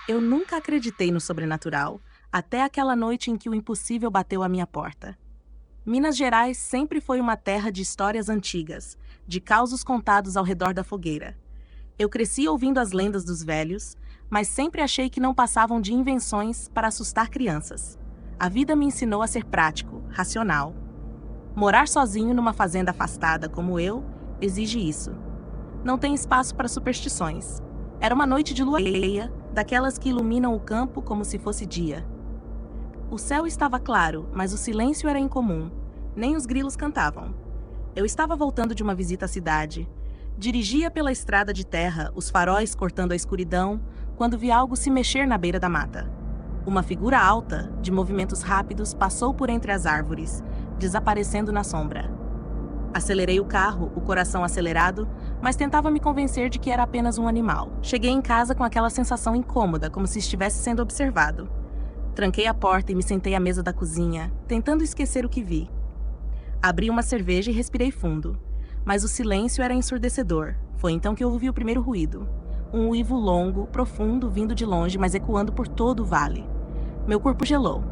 Eu nunca acreditei no sobrenatural, até aquela noite em que o impossível bateu à minha porta. Minas Gerais sempre foi uma terra de histórias antigas, de causos contados ao redor da fogueira. Eu cresci ouvindo as lendas dos velhos, mas sempre achei que não passavam de invenções para assustar crianças. A vida me ensinou a ser prático, racional. Morar sozinho numa fazenda afastada como eu exige isso. Não tem espaço para superstições. Era uma noite de lua cheia, daquelas que iluminam o campo como se fosse dia. O céu estava claro, mas o silêncio era incomum. Nem os grilos cantavam. Eu estava voltando de uma visita à cidade. Dirigia pela estrada de terra, os faróis cortando a escuridão, quando vi algo se mexer na beira da mata. Uma figura alta, de movimentos rápidos, passou por entre as árvores, desaparecendo na sombra. Acelerei o carro, o coração acelerado, mas tentava me convencer de que era apenas um animal. Cheguei em casa com aquela sensação incômoda, como se estivesse sendo observado. Tranquei a porta e me sentei à mesa da cozinha, tentando esquecer o que vi. Abri uma cerveja e respirei fundo. Mas o silêncio era ensurdecedor. Foi então que eu ouvi o primeiro ruído. Um uivo longo, profundo, vindo de longe, mas ecoando por todo o vale. Meu corpo gelou.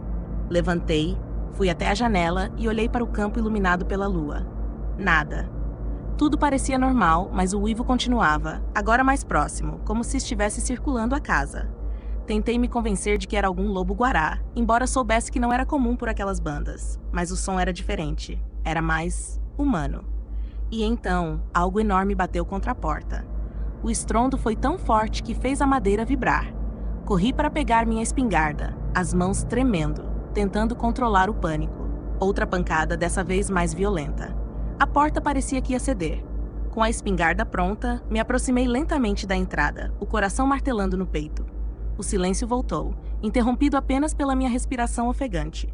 Levantei, fui até a janela e olhei para o campo iluminado pela lua. Nada. Tudo parecia normal, mas o uivo continuava, agora mais próximo, como se estivesse circulando a casa. Tentei me convencer de que era algum lobo-guará, embora soubesse que não era comum por aquelas bandas. Mas o som era diferente. Era mais humano. E então, algo enorme bateu contra a porta. O estrondo foi tão forte que fez a madeira vibrar. Corri para pegar minha espingarda, as mãos tremendo, tentando controlar o pânico. Outra pancada, dessa vez mais violenta. A porta parecia que ia ceder. Com a espingarda pronta, me aproximei lentamente da entrada, o coração martelando no peito. O silêncio voltou, interrompido apenas pela minha respiração ofegante.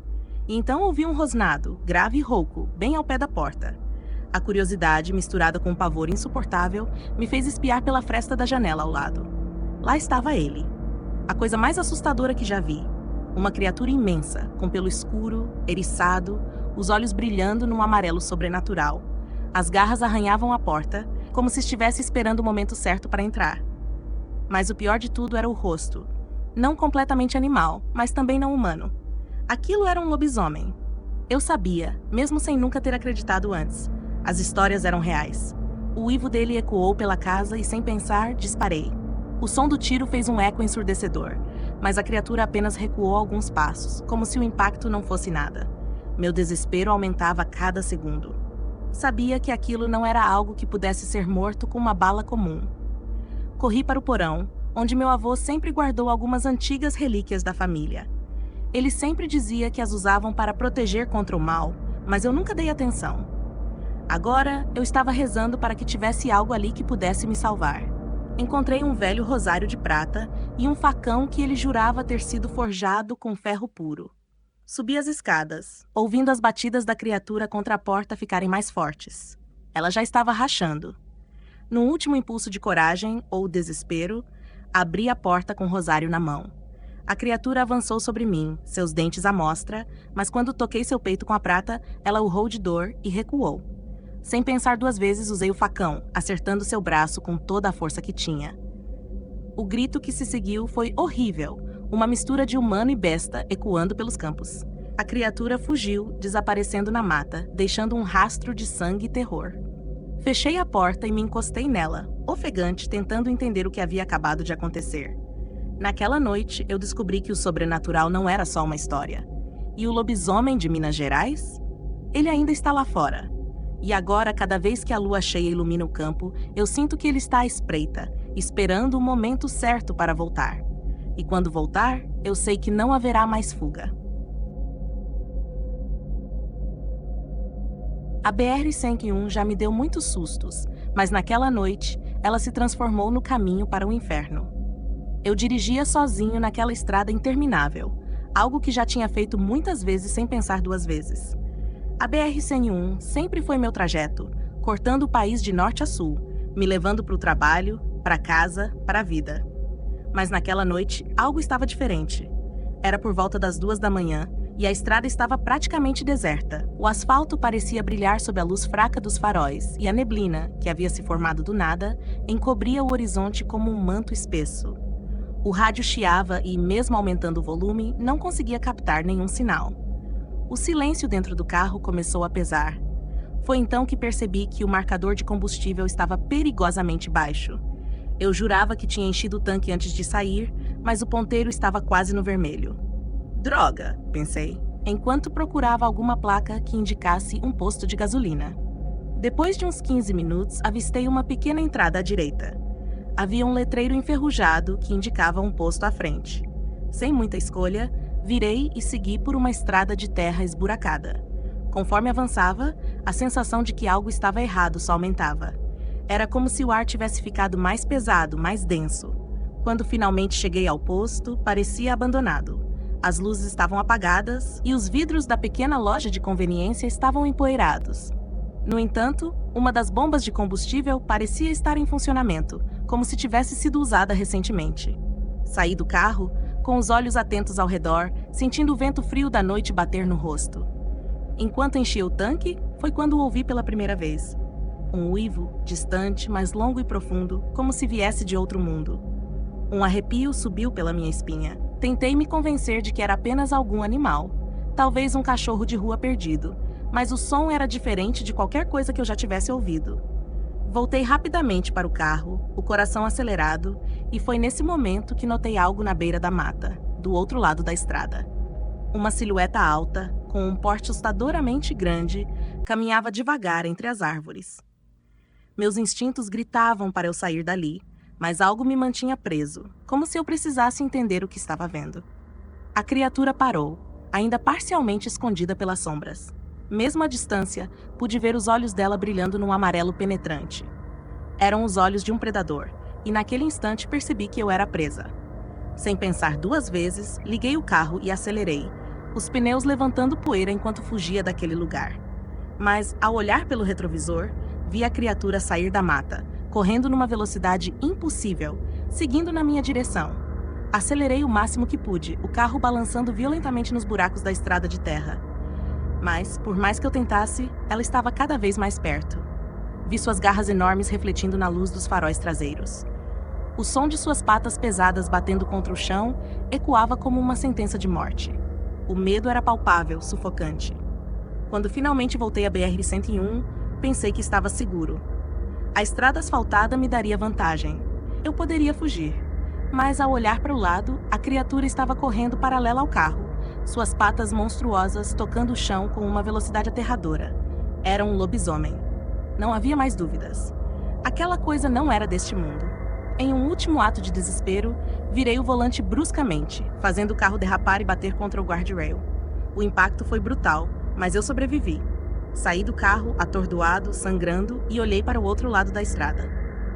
E então ouvi um rosnado, grave e rouco, bem ao pé da porta. A curiosidade, misturada com um pavor insuportável, me fez espiar pela fresta da janela ao lado. Lá estava ele. A coisa mais assustadora que já vi. Uma criatura imensa, com pelo escuro, eriçado, os olhos brilhando num amarelo sobrenatural. As garras arranhavam a porta, como se estivesse esperando o momento certo para entrar. Mas o pior de tudo era o rosto. Não completamente animal, mas também não humano. Aquilo era um lobisomem. Eu sabia, mesmo sem nunca ter acreditado antes. As histórias eram reais. O uivo dele ecoou pela casa e, sem pensar, disparei. O som do tiro fez um eco ensurdecedor, mas a criatura apenas recuou alguns passos, como se o impacto não fosse nada. Meu desespero aumentava a cada segundo. Sabia que aquilo não era algo que pudesse ser morto com uma bala comum. Corri para o porão, onde meu avô sempre guardou algumas antigas relíquias da família. Ele sempre dizia que as usavam para proteger contra o mal, mas eu nunca dei atenção. Agora, eu estava rezando para que tivesse algo ali que pudesse me salvar. Encontrei um velho rosário de prata e um facão que ele jurava ter sido forjado com ferro puro. Subi as escadas, ouvindo as batidas da criatura contra a porta ficarem mais fortes. Ela já estava rachando. Num último impulso de coragem, ou desespero, abri a porta com o rosário na mão. A criatura avançou sobre mim, seus dentes à mostra, mas quando toquei seu peito com a prata, ela urrou de dor e recuou. Sem pensar duas vezes, usei o facão, acertando seu braço com toda a força que tinha. O grito que se seguiu foi horrível, uma mistura de humano e besta ecoando pelos campos. A criatura fugiu, desaparecendo na mata, deixando um rastro de sangue e terror. Fechei a porta e me encostei nela, ofegante, tentando entender o que havia acabado de acontecer. Naquela noite, eu descobri que o sobrenatural não era só uma história. E o lobisomem de Minas Gerais? Ele ainda está lá fora. E agora, cada vez que a lua cheia ilumina o campo, eu sinto que ele está à espreita, esperando o momento certo para voltar. E quando voltar, eu sei que não haverá mais fuga. A BR-101 já me deu muitos sustos, mas naquela noite, ela se transformou no caminho para o inferno. Eu dirigia sozinho naquela estrada interminável, algo que já tinha feito muitas vezes sem pensar duas vezes. A BR-101 sempre foi meu trajeto, cortando o país de norte a sul, me levando para o trabalho, para casa, para a vida. Mas naquela noite, algo estava diferente. Era por volta das 2 da manhã e a estrada estava praticamente deserta. O asfalto parecia brilhar sob a luz fraca dos faróis e a neblina, que havia se formado do nada, encobria o horizonte como um manto espesso. O rádio chiava e, mesmo aumentando o volume, não conseguia captar nenhum sinal. O silêncio dentro do carro começou a pesar. Foi então que percebi que o marcador de combustível estava perigosamente baixo. Eu jurava que tinha enchido o tanque antes de sair, mas o ponteiro estava quase no vermelho. Droga, pensei, enquanto procurava alguma placa que indicasse um posto de gasolina. Depois de uns 15 minutos, avistei uma pequena entrada à direita. Havia um letreiro enferrujado que indicava um posto à frente. Sem muita escolha, virei e segui por uma estrada de terra esburacada. Conforme avançava, a sensação de que algo estava errado só aumentava. Era como se o ar tivesse ficado mais pesado, mais denso. Quando finalmente cheguei ao posto, parecia abandonado. As luzes estavam apagadas e os vidros da pequena loja de conveniência estavam empoeirados. No entanto, uma das bombas de combustível parecia estar em funcionamento, como se tivesse sido usada recentemente. Saí do carro, com os olhos atentos ao redor, sentindo o vento frio da noite bater no rosto. Enquanto enchia o tanque, foi quando o ouvi pela primeira vez. Um uivo, distante, mais longo e profundo, como se viesse de outro mundo. Um arrepio subiu pela minha espinha. Tentei me convencer de que era apenas algum animal, talvez um cachorro de rua perdido, mas o som era diferente de qualquer coisa que eu já tivesse ouvido. Voltei rapidamente para o carro, o coração acelerado, e foi nesse momento que notei algo na beira da mata, do outro lado da estrada. Uma silhueta alta, com um porte assustadoramente grande, caminhava devagar entre as árvores. Meus instintos gritavam para eu sair dali, mas algo me mantinha preso, como se eu precisasse entender o que estava vendo. A criatura parou, ainda parcialmente escondida pelas sombras. Mesmo à distância, pude ver os olhos dela brilhando num amarelo penetrante. Eram os olhos de um predador, e naquele instante percebi que eu era presa. Sem pensar duas vezes, liguei o carro e acelerei, os pneus levantando poeira enquanto fugia daquele lugar. Mas, ao olhar pelo retrovisor, vi a criatura sair da mata, correndo numa velocidade impossível, seguindo na minha direção. Acelerei o máximo que pude, o carro balançando violentamente nos buracos da estrada de terra. Mas, por mais que eu tentasse, ela estava cada vez mais perto. Vi suas garras enormes refletindo na luz dos faróis traseiros. O som de suas patas pesadas batendo contra o chão ecoava como uma sentença de morte. O medo era palpável, sufocante. Quando finalmente voltei à BR-101, pensei que estava seguro. A estrada asfaltada me daria vantagem. Eu poderia fugir. Mas ao olhar para o lado, a criatura estava correndo paralela ao carro, suas patas monstruosas tocando o chão com uma velocidade aterradora. Era um lobisomem. Não havia mais dúvidas. Aquela coisa não era deste mundo. Em um último ato de desespero, virei o volante bruscamente, fazendo o carro derrapar e bater contra o guardrail. O impacto foi brutal, mas eu sobrevivi. Saí do carro, atordoado, sangrando, e olhei para o outro lado da estrada.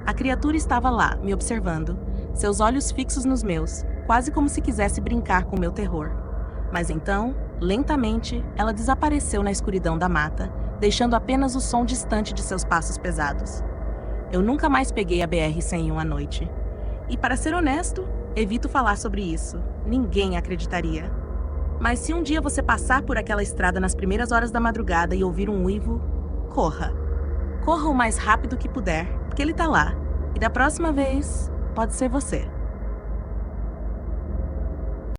A criatura estava lá, me observando, seus olhos fixos nos meus, quase como se quisesse brincar com meu terror. Mas então, lentamente, ela desapareceu na escuridão da mata, deixando apenas o som distante de seus passos pesados. Eu nunca mais peguei a BR-101 à noite. E, para ser honesto, evito falar sobre isso. Ninguém acreditaria. Mas se um dia você passar por aquela estrada nas primeiras horas da madrugada e ouvir um uivo, corra. Corra o mais rápido que puder, porque ele tá lá. E da próxima vez, pode ser você.